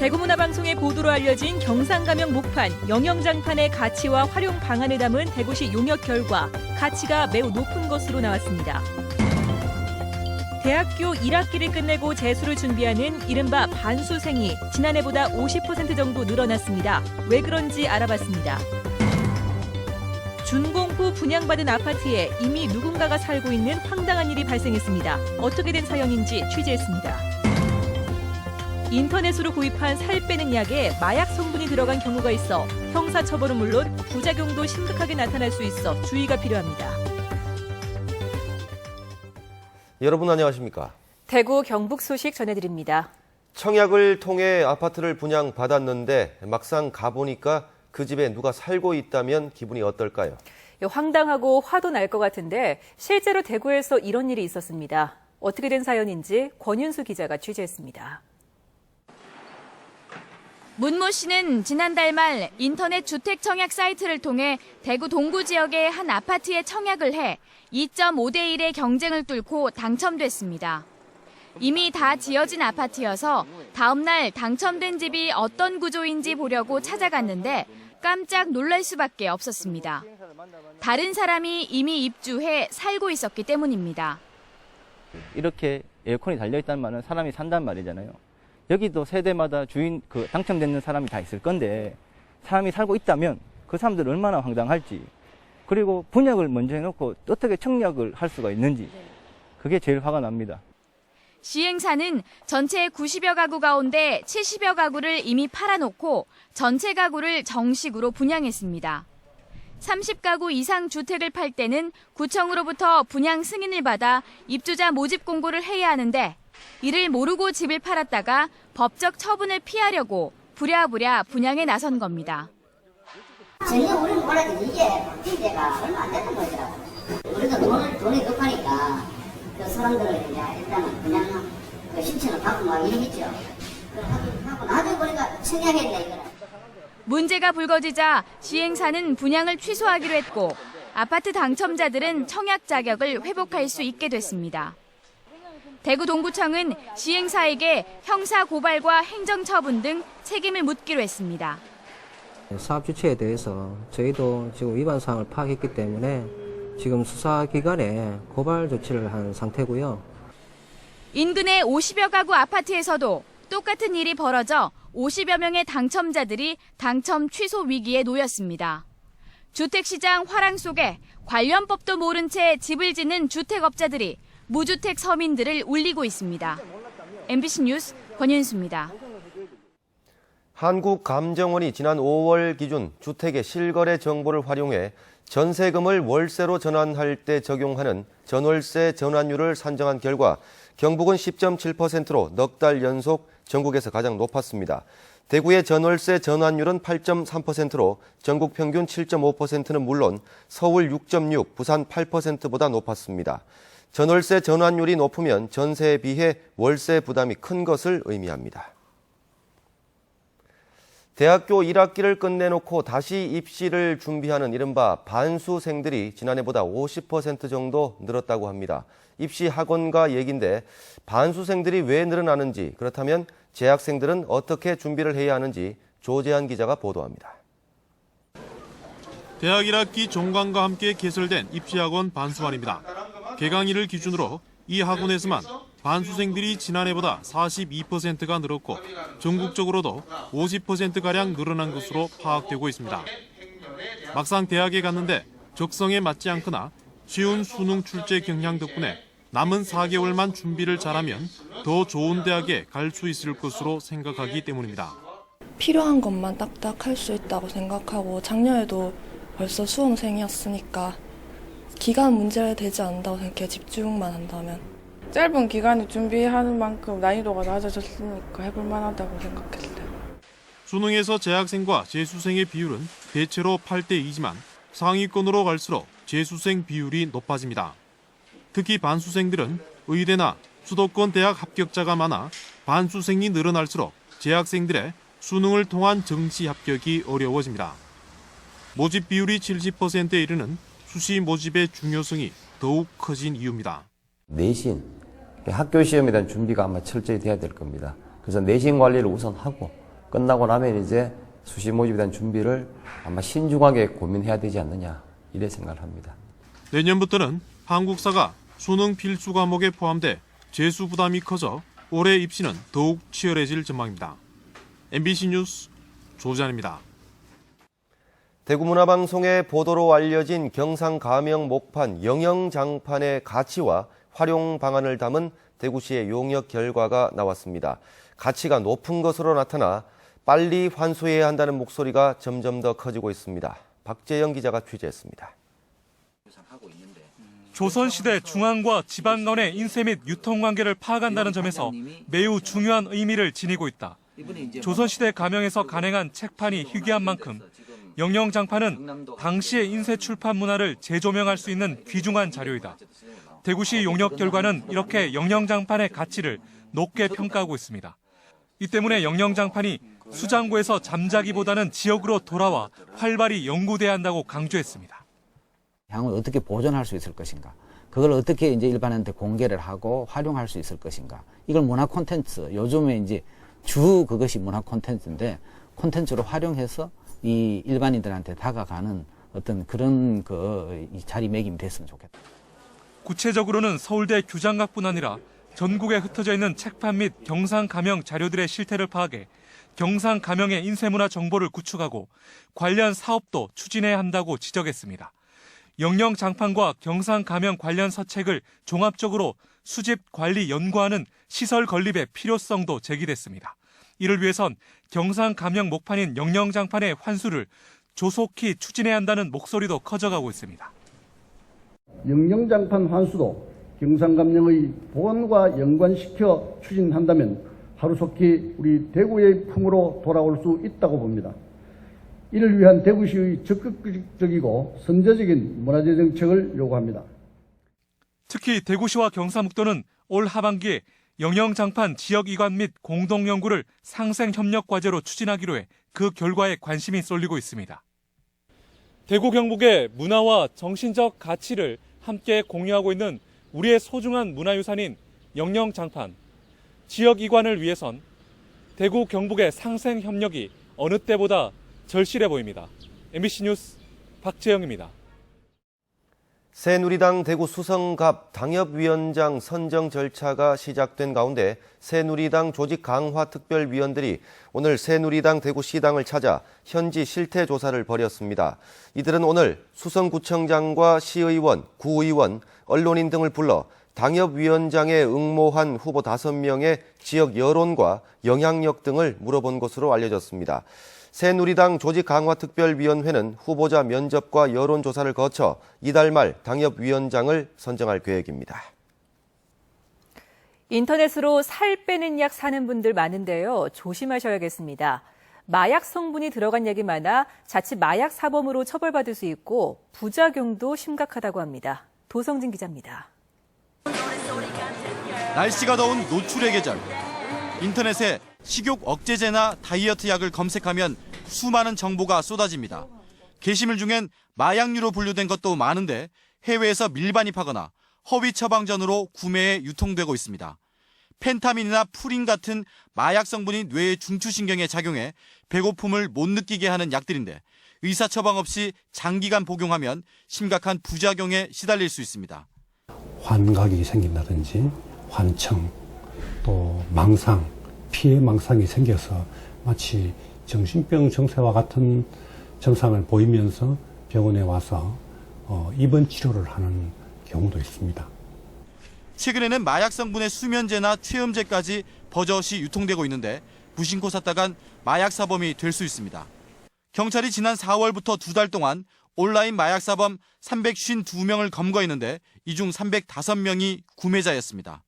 대구문화방송의 보도로 알려진 경상가명 목판, 영영장판의 가치와 활용 방안을 담은 대구시 용역 결과, 가치가 매우 높은 것으로 나왔습니다. 대학교 1학기를 끝내고 재수를 준비하는 이른바 반수생이 지난해보다 50% 정도 늘어났습니다. 왜 그런지 알아봤습니다. 준공후 분양받은 아파트에 이미 누군가가 살고 있는 황당한 일이 발생했습니다. 어떻게 된 사연인지 취재했습니다. 인터넷으로 구입한 살 빼는 약에 마약 성분이 들어간 경우가 있어 형사처벌은 물론 부작용도 심각하게 나타날 수 있어 주의가 필요합니다. 여러분 안녕하십니까? 대구 경북 소식 전해드립니다. 청약을 통해 아파트를 분양받았는데 막상 가보니까 그 집에 누가 살고 있다면 기분이 어떨까요? 황당하고 화도 날 것 같은데 실제로 대구에서 이런 일이 있었습니다. 어떻게 된 사연인지 권윤수 기자가 취재했습니다. 문모 씨는 지난달 말 인터넷 주택 청약 사이트를 통해 대구 동구 지역의 한 아파트에 청약을 해 2.5대 1의 경쟁을 뚫고 당첨됐습니다. 이미 다 지어진 아파트여서 다음 날 당첨된 집이 어떤 구조인지 보려고 찾아갔는데 깜짝 놀랄 수밖에 없었습니다. 다른 사람이 이미 입주해 살고 있었기 때문입니다. 이렇게 에어컨이 달려있다는 말은 사람이 산단 말이잖아요. 여기도 세대마다 주인, 당첨되는 사람이 다 있을 건데 사람이 살고 있다면 그 사람들은 얼마나 황당할지, 그리고 분양을 먼저 해놓고 어떻게 청약을 할 수가 있는지, 그게 제일 화가 납니다. 시행사는 전체 90여 가구 가운데 70여 가구를 이미 팔아놓고 전체 가구를 정식으로 분양했습니다. 30가구 이상 주택을 팔 때는 구청으로부터 분양 승인을 받아 입주자 모집 공고를 해야 하는데 이를 모르고 집을 팔았다가 법적 처분을 피하려고 부랴부랴 분양에 나선 겁니다. 전혀 우리는 몰라도 이게 법定대가 얼마 안 되는 거더라고요. 우리도 돈이 급하니까 그 사람들을 일단은 그냥 그 신청을 받고 막 이러겠죠. 하고 나중에 보니까 청약했네 이거는. 문제가 불거지자 시행사는 분양을 취소하기로 했고 아파트 당첨자들은 청약 자격을 회복할 수 있게 됐습니다. 대구 동구청은 시행사에게 형사 고발과 행정처분 등 책임을 묻기로 했습니다. 사업 주체에 대해서 저희도 지금 위반 사항을 파악했기 때문에 지금 수사기관에 고발 조치를 한 상태고요. 인근의 50여 가구 아파트에서도 똑같은 일이 벌어져 50여 명의 당첨자들이 당첨 취소 위기에 놓였습니다. 주택시장 화랑 속에 관련 법도 모른 채 집을 짓는 주택업자들이 무주택 서민들을 울리고 있습니다. MBC 뉴스 권윤수입니다. 한국감정원이 지난 5월 기준 주택의 실거래 정보를 활용해 전세금을 월세로 전환할 때 적용하는 전월세 전환율을 산정한 결과 경북은 10.7%로 넉 달 연속 전국에서 가장 높았습니다. 대구의 전월세 전환율은 8.3%로 전국 평균 7.5%는 물론 서울 6.6%, 부산 8%보다 높았습니다. 전월세 전환율이 높으면 전세에 비해 월세 부담이 큰 것을 의미합니다. 대학교 1학기를 끝내놓고 다시 입시를 준비하는 이른바 반수생들이 지난해보다 50% 정도 늘었다고 합니다. 입시 학원가 얘기인데 반수생들이 왜 늘어나는지, 그렇다면 재학생들은 어떻게 준비를 해야 하는지 조재한 기자가 보도합니다. 대학 1학기 종강과 함께 개설된 입시학원 반수반입니다. 개강일을 기준으로 이 학원에서만 반수생들이 지난해보다 42%가 늘었고 전국적으로도 50%가량 늘어난 것으로 파악되고 있습니다. 막상 대학에 갔는데 적성에 맞지 않거나 쉬운 수능 출제 경향 덕분에 남은 4개월만 준비를 잘하면 더 좋은 대학에 갈 수 있을 것으로 생각하기 때문입니다. 필요한 것만 딱딱 할 수 있다고 생각하고 작년에도 벌써 수험생이었으니까 기간 문제가 되지 않는다고 생각해요. 집중만 한다면. 짧은 기간에 준비하는 만큼 난이도가 낮아졌으니까 해볼 만하다고 생각했어요. 수능에서 재학생과 재수생의 비율은 대체로 8대2지만 상위권으로 갈수록 재수생 비율이 높아집니다. 특히 반수생들은 의대나 수도권 대학 합격자가 많아 반수생이 늘어날수록 재학생들의 수능을 통한 정시 합격이 어려워집니다. 모집 비율이 70%에 이르는 수시 모집의 중요성이 더욱 커진 이유입니다. 내신, 학교 시험에 대한 준비가 아마 철저히 돼야 될 겁니다. 그래서 내신 관리를 우선 하고 끝나고 나면 이제 수시 모집에 대한 준비를 아마 신중하게 고민해야 되지 않느냐 이래 생각을 합니다. 내년부터는 한국사가 수능 필수 과목에 포함돼 재수 부담이 커져 올해 입시는 더욱 치열해질 전망입니다. MBC 뉴스 조지환입니다. 대구문화방송의 보도로 알려진 경상가명 목판 영영장판의 가치와 활용 방안을 담은 대구시의 용역 결과가 나왔습니다. 가치가 높은 것으로 나타나 빨리 환수해야 한다는 목소리가 점점 더 커지고 있습니다. 박재영 기자가 취재했습니다. 조선시대 중앙과 지방론의 인쇄 및 유통관계를 파악한다는 점에서 매우 중요한 의미를 지니고 있다. 조선시대 가명에서 간행한 책판이 희귀한 만큼 영영장판은 당시의 인쇄 출판 문화를 재조명할 수 있는 귀중한 자료이다. 대구시 용역 결과는 이렇게 영영장판의 가치를 높게 평가하고 있습니다. 이 때문에 영영장판이 수장고에서 잠자기보다는 지역으로 돌아와 활발히 연구돼야 한다고 강조했습니다. 향후 어떻게 보존할 수 있을 것인가, 그걸 어떻게 이제 일반인한테 공개를 하고 활용할 수 있을 것인가. 이걸 문화 콘텐츠, 요즘에 이제 그것이 문화 콘텐츠인데 콘텐츠로 활용해서 이 일반인들한테 다가가는 어떤 그런 이 자리매김이 됐으면 좋겠다. 구체적으로는 서울대 규장각뿐 아니라 전국에 흩어져 있는 책판 및 경상가명 자료들의 실태를 파악해 경상가명의 인쇄문화 정보를 구축하고 관련 사업도 추진해야 한다고 지적했습니다. 영영장판과 경상가명 관련 서책을 종합적으로 수집, 관리, 연구하는 시설 건립의 필요성도 제기됐습니다. 이를 위해선 경상가명 목판인 영영장판의 환수를 조속히 추진해야 한다는 목소리도 커져가고 있습니다. 영영장판 환수도 경상감명의 복원과 연관시켜 추진한다면 하루속히 우리 대구의 품으로 돌아올 수 있다고 봅니다. 이를 위한 대구시의 적극적이고 선제적인 문화재 정책을 요구합니다. 특히 대구시와 경상북도는 올 하반기에 영영장판 지역이관 및 공동연구를 상생협력과제로 추진하기로 해 그 결과에 관심이 쏠리고 있습니다. 대구 경북의 문화와 정신적 가치를 함께 공유하고 있는 우리의 소중한 문화유산인 영영장판. 지역이관을 위해선 대구 경북의 상생협력이 어느 때보다 절실해 보입니다. MBC 뉴스 박재영입니다. 새누리당 대구 수성갑 당협위원장 선정 절차가 시작된 가운데 새누리당 조직 강화 특별위원들이 오늘 새누리당 대구시당을 찾아 현지 실태 조사를 벌였습니다. 이들은 오늘 수성구청장과 시의원, 구의원, 언론인 등을 불러 당협위원장에 응모한 후보 5명의 지역 여론과 영향력 등을 물어본 것으로 알려졌습니다. 새누리당 조직강화특별위원회는 후보자 면접과 여론조사를 거쳐 이달 말 당협위원장을 선정할 계획입니다. 인터넷으로 살 빼는 약 사는 분들 많은데요. 조심하셔야겠습니다. 마약 성분이 들어간 약이 많아 자칫 마약 사범으로 처벌받을 수 있고 부작용도 심각하다고 합니다. 도성진 기자입니다. 날씨가 더운 노출의 계절. 인터넷에 식욕 억제제나 다이어트 약을 검색하면 수많은 정보가 쏟아집니다. 게시물 중엔 마약류로 분류된 것도 많은데 해외에서 밀반입하거나 허위 처방전으로 구매해 유통되고 있습니다. 펜타민이나 푸린 같은 마약 성분이 뇌의 중추신경에 작용해 배고픔을 못 느끼게 하는 약들인데 의사 처방 없이 장기간 복용하면 심각한 부작용에 시달릴 수 있습니다. 환각이 생긴다든지 환청, 또 망상, 피해 망상이 생겨서 마치 정신병 증세와 같은 증상을 보이면서 병원에 와서 입원 치료를 하는 경우도 있습니다. 최근에는 마약 성분의 수면제나 최음제까지 버젓이 유통되고 있는데 무심코 샀다간 마약 사범이 될 수 있습니다. 경찰이 지난 4월부터 2달 동안 온라인 마약 사범 352명을 검거했는데 이 중 305명이 구매자였습니다.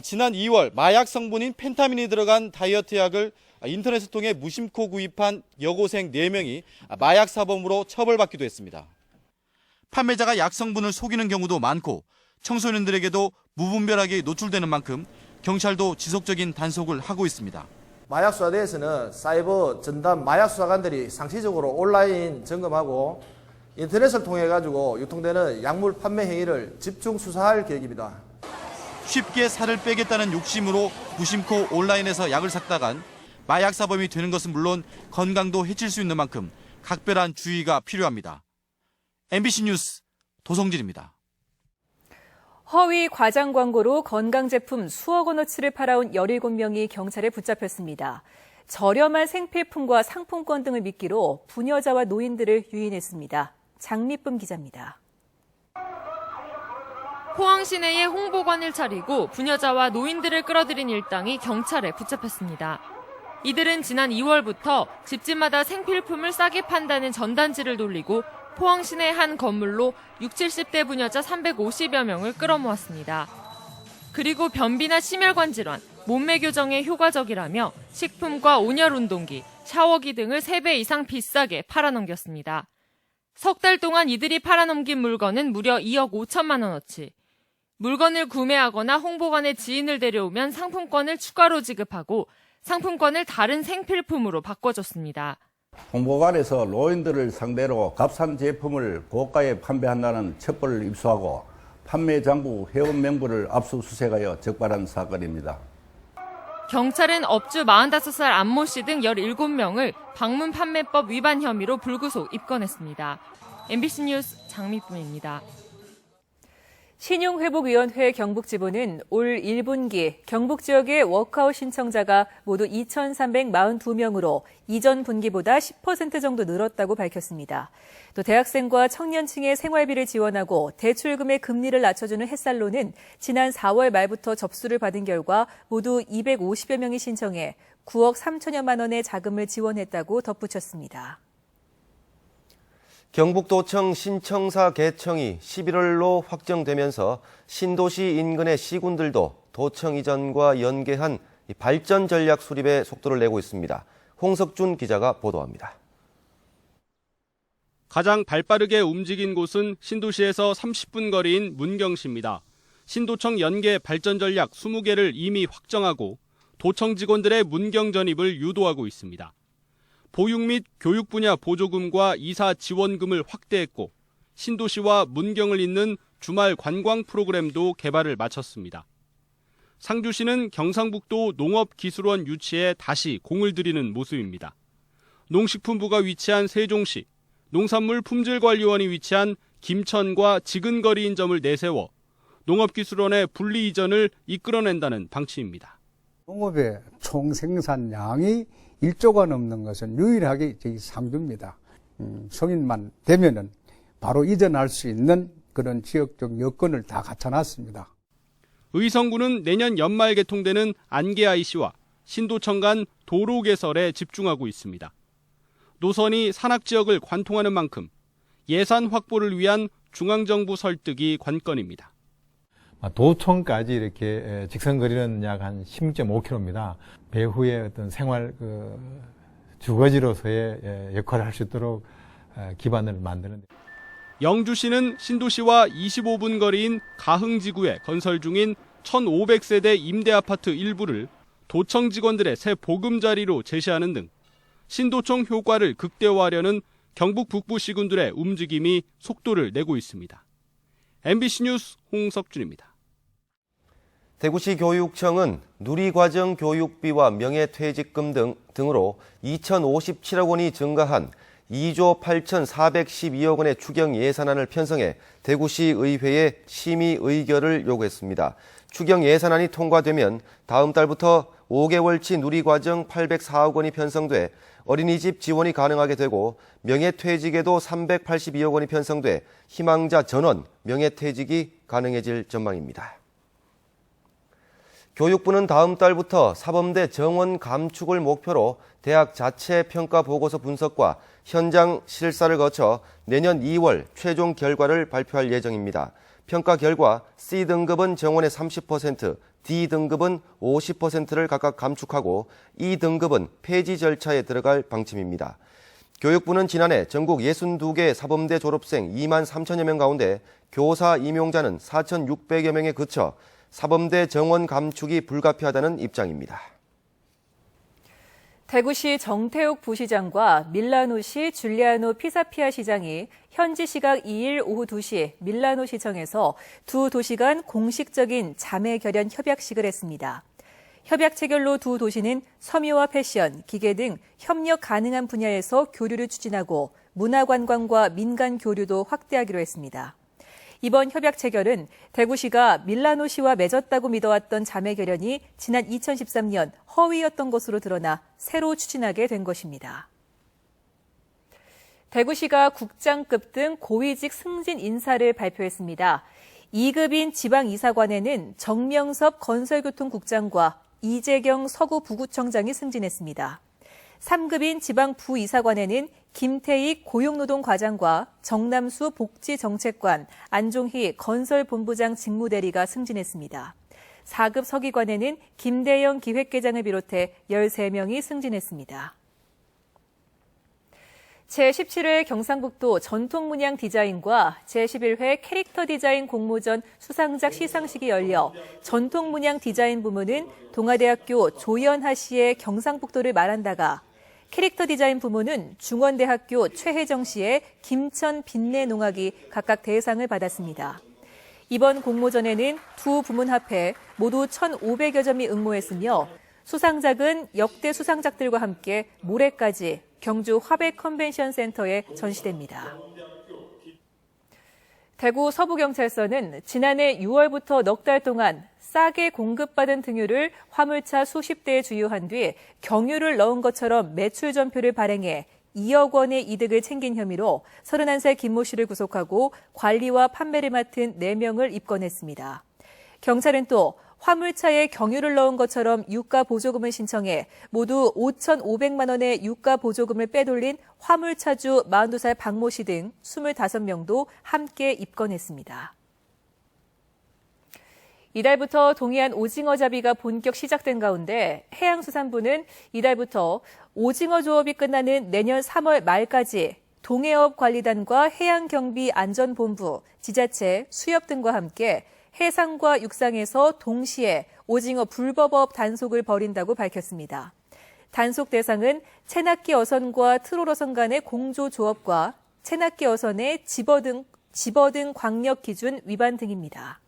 지난 2월 마약 성분인 펜타민이 들어간 다이어트 약을 인터넷을 통해 무심코 구입한 여고생 4명이 마약 사범으로 처벌받기도 했습니다. 판매자가 약 성분을 속이는 경우도 많고 청소년들에게도 무분별하게 노출되는 만큼 경찰도 지속적인 단속을 하고 있습니다. 마약 수사에 대해서는 사이버 전담 마약 수사관들이 상시적으로 온라인 점검하고 인터넷을 통해 가지고 유통되는 약물 판매 행위를 집중 수사할 계획입니다. 쉽게 살을 빼겠다는 욕심으로 무심코 온라인에서 약을 샀다간 마약 사범이 되는 것은 물론 건강도 해칠 수 있는 만큼 각별한 주의가 필요합니다. MBC 뉴스 도성진입니다. 허위 과장 광고로 건강제품 수억 원어치를 팔아온 17명이 경찰에 붙잡혔습니다. 저렴한 생필품과 상품권 등을 미끼로 부녀자와 노인들을 유인했습니다. 장미쁨 기자입니다. 포항 시내에 홍보관을 차리고 부녀자와 노인들을 끌어들인 일당이 경찰에 붙잡혔습니다. 이들은 지난 2월부터 집집마다 생필품을 싸게 판다는 전단지를 돌리고 포항 시내 한 건물로 60, 70대 부녀자 350여 명을 끌어모았습니다. 그리고 변비나 심혈관 질환, 몸매 교정에 효과적이라며 식품과 온열 운동기, 샤워기 등을 3배 이상 비싸게 팔아넘겼습니다. 석 달 동안 이들이 팔아넘긴 물건은 무려 2억 5천만 원어치. 물건을 구매하거나 홍보관에 지인을 데려오면 상품권을 추가로 지급하고 상품권을 다른 생필품으로 바꿔줬습니다. 홍보관에서 노인들을 상대로 값싼 제품을 고가에 판매한다는 첩보를 입수하고 판매 장부 회원 명부를 압수수색하여 적발한 사건입니다. 경찰은 업주 45살 안모 씨 등 17명을 방문 판매법 위반 혐의로 불구속 입건했습니다. MBC 뉴스 장미쁨입니다. 신용회복위원회 경북지부는 올 1분기 경북 지역의 워크아웃 신청자가 모두 2,342명으로 이전 분기보다 10% 정도 늘었다고 밝혔습니다. 또 대학생과 청년층의 생활비를 지원하고 대출금의 금리를 낮춰주는 햇살론은 지난 4월 말부터 접수를 받은 결과 모두 250여 명이 신청해 9억 3천여만 원의 자금을 지원했다고 덧붙였습니다. 경북도청 신청사 개청이 11월로 확정되면서 신도시 인근의 시군들도 도청 이전과 연계한 발전 전략 수립에 속도를 내고 있습니다. 홍석준 기자가 보도합니다. 가장 발빠르게 움직인 곳은 신도시에서 30분 거리인 문경시입니다. 신도청 연계 발전 전략 20개를 이미 확정하고 도청 직원들의 문경 전입을 유도하고 있습니다. 보육 및 교육 분야 보조금과 이사 지원금을 확대했고 신도시와 문경을 잇는 주말 관광 프로그램도 개발을 마쳤습니다. 상주시는 경상북도 농업기술원 유치에 다시 공을 들이는 모습입니다. 농식품부가 위치한 세종시, 농산물 품질관리원이 위치한 김천과 지근거리인 점을 내세워 농업기술원의 분리 이전을 이끌어낸다는 방침입니다. 농업의 총 생산량이 1조가 넘는 것은 유일하게 저희 상주입니다. 성인만 되면은 바로 이전할 수 있는 그런 지역적 여건을 다 갖춰놨습니다. 의성구는 내년 연말 개통되는 안개 IC와 신도청 간 도로 개설에 집중하고 있습니다. 노선이 산악지역을 관통하는 만큼 예산 확보를 위한 중앙정부 설득이 관건입니다. 도청까지 이렇게 직선 거리는 약 한 16.5km입니다. 배후의 어떤 생활 주거지로서의 역할을 할 수 있도록 기반을 만드는. 영주시는 신도시와 25분 거리인 가흥지구에 건설 중인 1,500세대 임대아파트 일부를 도청 직원들의 새 보금자리로 제시하는 등 신도청 효과를 극대화하려는 경북 북부 시군들의 움직임이 속도를 내고 있습니다. MBC 뉴스 홍석준입니다. 대구시 교육청은 누리과정 교육비와 명예퇴직금 등으로 2,057억 원이 증가한 2조 8,412억 원의 추경 예산안을 편성해 대구시 의회에 심의 의결을 요구했습니다. 추경 예산안이 통과되면 다음 달부터 5개월치 누리과정 804억 원이 편성돼 어린이집 지원이 가능하게 되고 명예퇴직에도 382억 원이 편성돼 희망자 전원 명예퇴직이 가능해질 전망입니다. 교육부는 다음 달부터 사범대 정원 감축을 목표로 대학 자체 평가 보고서 분석과 현장 실사를 거쳐 내년 2월 최종 결과를 발표할 예정입니다. 평가 결과 C등급은 정원의 30%, D등급은 50%를 각각 감축하고 E등급은 폐지 절차에 들어갈 방침입니다. 교육부는 지난해 전국 62개 사범대 졸업생 2만 3천여 명 가운데 교사 임용자는 4,600여 명에 그쳐 사범대 정원 감축이 불가피하다는 입장입니다. 대구시 정태욱 부시장과 밀라노시 줄리아노 피사피아 시장이 현지 시각 2일 오후 2시 밀라노 시청에서 두 도시 간 공식적인 자매 결연 협약식을 했습니다. 협약 체결로 두 도시는 섬유와 패션, 기계 등 협력 가능한 분야에서 교류를 추진하고 문화관광과 민간 교류도 확대하기로 했습니다. 이번 협약 체결은 대구시가 밀라노시와 맺었다고 믿어왔던 자매 결연이 지난 2013년 허위였던 것으로 드러나 새로 추진하게 된 것입니다. 대구시가 국장급 등 고위직 승진 인사를 발표했습니다. 2급인 지방이사관에는 정명섭 건설교통국장과 이재경 서구부구청장이 승진했습니다. 3급인 지방부이사관에는 김태익 고용노동과장과 정남수 복지정책관, 안종희 건설본부장 직무대리가 승진했습니다. 4급 서기관에는 김대영 기획계장을 비롯해 13명이 승진했습니다. 제17회 경상북도 전통문양 디자인과 제11회 캐릭터 디자인 공모전 수상작 시상식이 열려 전통문양 디자인 부문은 동아대학교 조연하 씨의 경상북도를 말한다가 캐릭터 디자인 부문은 중원대학교 최혜정 씨의 김천 빛내농악이 각각 대상을 받았습니다. 이번 공모전에는 두 부문 합해 모두 1,500여 점이 응모했으며 수상작은 역대 수상작들과 함께 모레까지 경주 화백 컨벤션 센터에 전시됩니다. 대구 서부경찰서는 지난해 6월부터 넉 달 동안 싸게 공급받은 등유를 화물차 수십 대에 주유한 뒤 경유를 넣은 것처럼 매출 전표를 발행해 2억 원의 이득을 챙긴 혐의로 31살 김모 씨를 구속하고 관리와 판매를 맡은 4명을 입건했습니다. 경찰은 또 화물차에 경유를 넣은 것처럼 유가 보조금을 신청해 모두 5,500만 원의 유가 보조금을 빼돌린 화물차주 42살 박모 씨 등 25명도 함께 입건했습니다. 이달부터 동해안 오징어 잡이가 본격 시작된 가운데 해양수산부는 이달부터 오징어 조업이 끝나는 내년 3월 말까지 동해업관리단과 해양경비안전본부, 지자체, 수협 등과 함께 해상과 육상에서 동시에 오징어 불법업 단속을 벌인다고 밝혔습니다. 단속 대상은 체납기 어선과 트롤 어선 간의 공조 조업과 체납기 어선의 집어 등 광역 기준 위반 등입니다.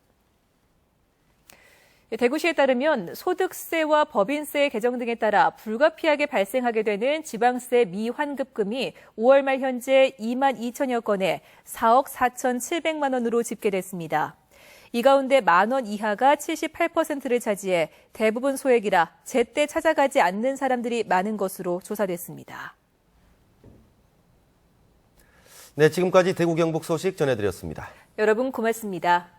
대구시에 따르면 소득세와 법인세 개정 등에 따라 불가피하게 발생하게 되는 지방세 미환급금이 5월 말 현재 2만 2천여 건에 4억 4,700만 원으로 집계됐습니다. 이 가운데 10,000원 이하가 78%를 차지해 대부분 소액이라 제때 찾아가지 않는 사람들이 많은 것으로 조사됐습니다. 네, 지금까지 대구 경북 소식 전해드렸습니다. 여러분 고맙습니다.